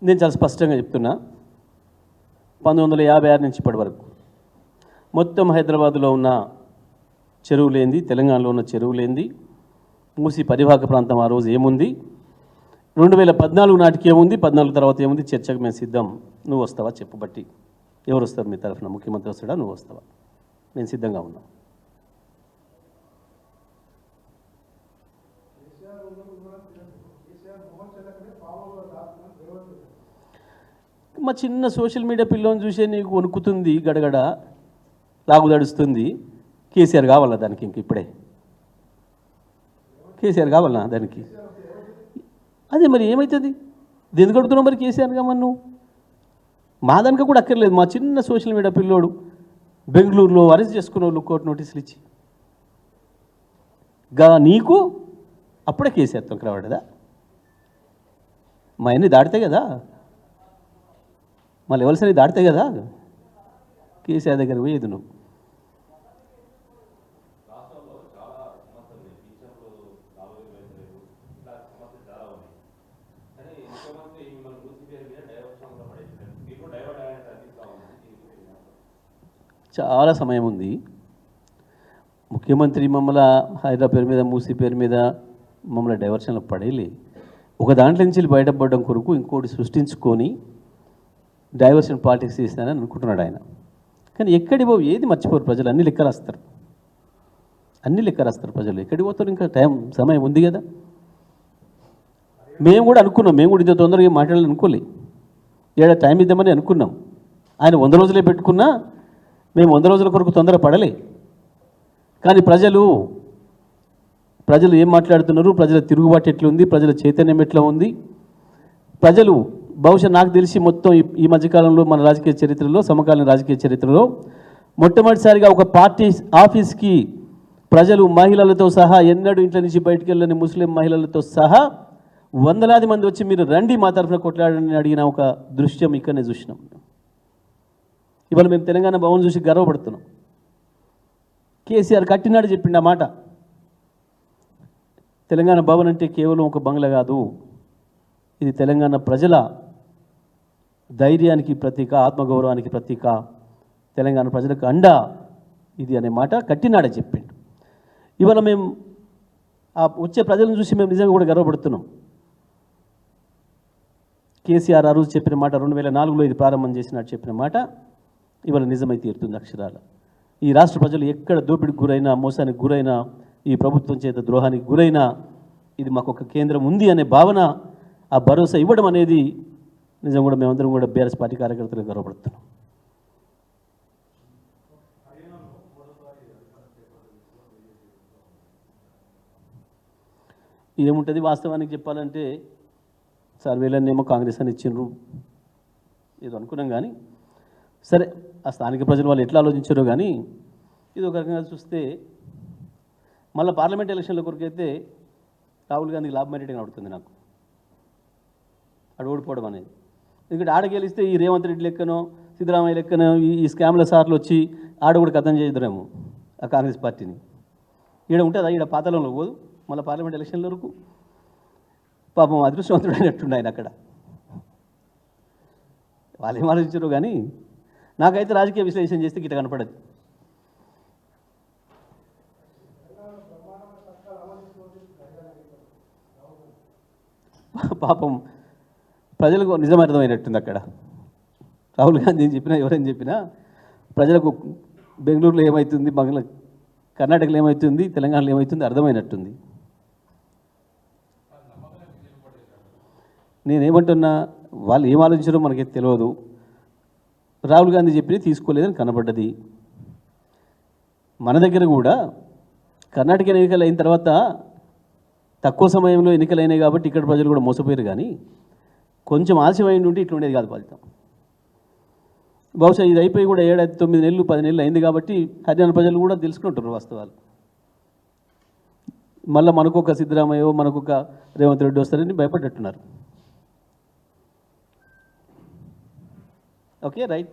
నేను చాలా స్పష్టంగా చెప్తున్నా, 1956 నుంచి ఇప్పటి వరకు మొత్తం హైదరాబాద్లో ఉన్న చెరువులేంది, తెలంగాణలో ఉన్న చెరువులేంది, మూసి పరివాహక ప్రాంతం ఆ రోజు ఏముంది, 2014 నాటికి ఏముంది, 14 తర్వాత ఏముంది, చర్చకు మేము సిద్ధం. నువ్వు వస్తావా చెప్పు బట్టి, ఎవరు వస్తారు మీ తరఫున? ముఖ్యమంత్రి వస్తాడా, నువ్వు వస్తావా? నేను సిద్ధంగా ఉన్నా. మా చిన్న సోషల్ మీడియా పిల్లని చూసే నీకు వణుకుతుంది, గడగడ లాగుదడుస్తుంది. కేసీఆర్ కావాలా దానికి? ఇంక ఇప్పుడే కేసీఆర్ కావాలా దానికి? అదే మరి ఏమవుతుంది? ఎందుకు అడుగుతున్నావు మరి కేసీఆర్ కామని నువ్వు? మా దానికి కూడా అక్కర్లేదు. మా చిన్న సోషల్ మీడియా పిల్లోడు బెంగళూరులో అరెస్ట్ చేసుకున్న వాళ్ళు కోర్టు నోటీసులు ఇచ్చి నీకు అప్పుడే కేసీఆర్ తొంకరావాడదా? మా అన్నీ దాటితే కదా, మా లెవెల్స్ అన్నీ దాటితే కదా కేసీఆర్ దగ్గర పోయేది నువ్వు. చాలా సమయం ఉంది. ముఖ్యమంత్రి మమ్మల్ని హైదరాబాద్ పేరు మీద, మూసీ పేరు మీద మమ్మల్ని డైవర్షన్లో పడేలే. ఒక దాంట్లో నుంచి బయటపడడం కొరకు ఇంకోటి సృష్టించుకొని డైవర్షన్ పాలిటిక్స్ చేస్తానని అనుకుంటున్నాడు ఆయన. కానీ ఎక్కడి పోవు, ఏది మర్చిపోరు ప్రజలు. అన్ని లెక్క రాస్తారు, అన్ని లెక్క రాస్తారు ప్రజలు. ఎక్కడికి పోతారు? ఇంకా సమయం ఉంది కదా. మేము కూడా అనుకున్నాం, మేము కూడా ఇంత తొందరగా మాట్లాడాలని అనుకోలే. టైం ఇద్దామని అనుకున్నాం. ఆయన 100 రోజులే పెట్టుకున్నా మేము 100 రోజుల కొరకు తొందర పడలే. కానీ ప్రజలు ఏం మాట్లాడుతున్నారు, ప్రజల తిరుగుబాటు ఎట్లుంది, ప్రజల చైతన్యం ఎట్లా ఉంది, ప్రజలు బహుశా నాకు తెలిసి మొత్తం ఈ మధ్యకాలంలో మన రాజకీయ చరిత్రలో, సమకాలీన రాజకీయ చరిత్రలో మొట్టమొదటిసారిగా ఒక పార్టీ ఆఫీస్కి ప్రజలు మహిళలతో సహా, ఎన్నడూ ఇంట్లో నుంచి బయటికి వెళ్ళని ముస్లిం మహిళలతో సహా వందలాది మంది వచ్చి మీరు రండి మా తరఫున కొట్లాడని అడిగిన ఒక దృశ్యం ఇక్కడనే చూసినాం. ఇవాళ మేము తెలంగాణ భవన్ చూసి గర్వపడుతున్నాం. కేసీఆర్ కట్టినాడు చెప్పిండు ఆ మాట. తెలంగాణ భవన్ అంటే కేవలం ఒక బంగ్లా కాదు, ఇది తెలంగాణ ప్రజల ధైర్యానికి ప్రతీక, ఆత్మగౌరవానికి ప్రతీక, తెలంగాణ ప్రజలకు అండా ఇది అనే మాట కట్టినాడే చెప్పిండు. ఇవాళ మేము ఆ వచ్చే ప్రజలను చూసి మేము నిజంగా కూడా గర్వపడుతున్నాం. కేసీఆర్ ఆ రోజు చెప్పిన మాట, 2004లో ఇది ప్రారంభం చేసినట్టు చెప్పిన మాట ఇవాళ నిజమై తీరుతుంది అక్షరాల. ఈ రాష్ట్ర ప్రజలు ఎక్కడ దోపిడికి గురైనా, మోసానికి గురైనా, ఈ ప్రభుత్వం చేత ద్రోహానికి గురైనా ఇది మాకు ఒక కేంద్రం ఉంది అనే భావన, ఆ భరోసా ఇవ్వడం అనేది నిజం కూడా మేమందరం కూడా బీఆర్ఎస్ పార్టీ కార్యకర్తలు గర్వపడుతున్నాం. ఏముంటుంది వాస్తవానికి చెప్పాలంటే, సర్వేలన్నేమో కాంగ్రెస్ అని ఇచ్చిండ్రు ఏదో అనుకున్నాం. కానీ సరే, ఆ స్థానిక ప్రజలు వాళ్ళు ఎట్లా ఆలోచించారో కానీ ఇది ఒక రకంగా చూస్తే మళ్ళీ పార్లమెంట్ ఎలక్షన్ల కొరకైతే రాహుల్ గాంధీకి లాభమయ్యేట్టుగా నడుతుంది నాకు అడు ఓడిపోవడం అనేది. ఎందుకంటే ఆడ గెలిస్తే ఈ రేవంత్ రెడ్డి లెక్కనో, సిద్ధరామయ్య లెక్కనో ఈ స్కామ్ల సార్లు వచ్చి ఆడ కూడా కథం చేద్దారేమో ఆ కాంగ్రెస్ పార్టీని. ఈడ ఉంటుందా? ఈడ పాతాళంలో పోదు మళ్ళీ పార్లమెంట్ ఎలక్షన్ల వరకు. పాపం అదృష్టవంతుడైనట్టుండి ఆయన అక్కడ. వాళ్ళు ఏం ఆలోచించారు కానీ నాకైతే రాజకీయ విశ్లేషణ చేస్తే గిట్ట కనపడదు. పాపం ప్రజలకు నిజం అర్థమైనట్టుంది అక్కడ. రాహుల్ గాంధీ ఏం చెప్పినా, ఎవరైనా చెప్పినా ప్రజలకు బెంగళూరులో ఏమవుతుంది, కర్ణాటకలో ఏమవుతుంది, తెలంగాణలో ఏమవుతుంది అర్థమైనట్టుంది. నేనేమంటున్నా, వాళ్ళు ఏం ఆలోచించారో మనకైతే తెలియదు. రాహుల్ గాంధీ చెప్పినవి తీసుకోలేదని కనబడ్డది. మన దగ్గర కూడా కర్ణాటక ఎన్నికలు అయిన తర్వాత తక్కువ సమయంలో ఎన్నికలు అయినాయి కాబట్టి ఇక్కడ ప్రజలు కూడా మోసపోయారు. కానీ కొంచెం ఆలస్యమైన ఉంటే ఇట్లా ఉండేది కాదు ఫలితం. బహుశా ఇది అయిపోయి కూడా 7, 9 నెలలు 10 నెలలు అయింది కాబట్టి హర్యానా ప్రజలు కూడా తెలుసుకుంటారు వాస్తవాలు. మళ్ళీ మనకొక సిద్ధరామయ్యో, మనకొక రేవంత్ రెడ్డి వస్తారని భయపడ్డట్టున్నారు. Okay, right.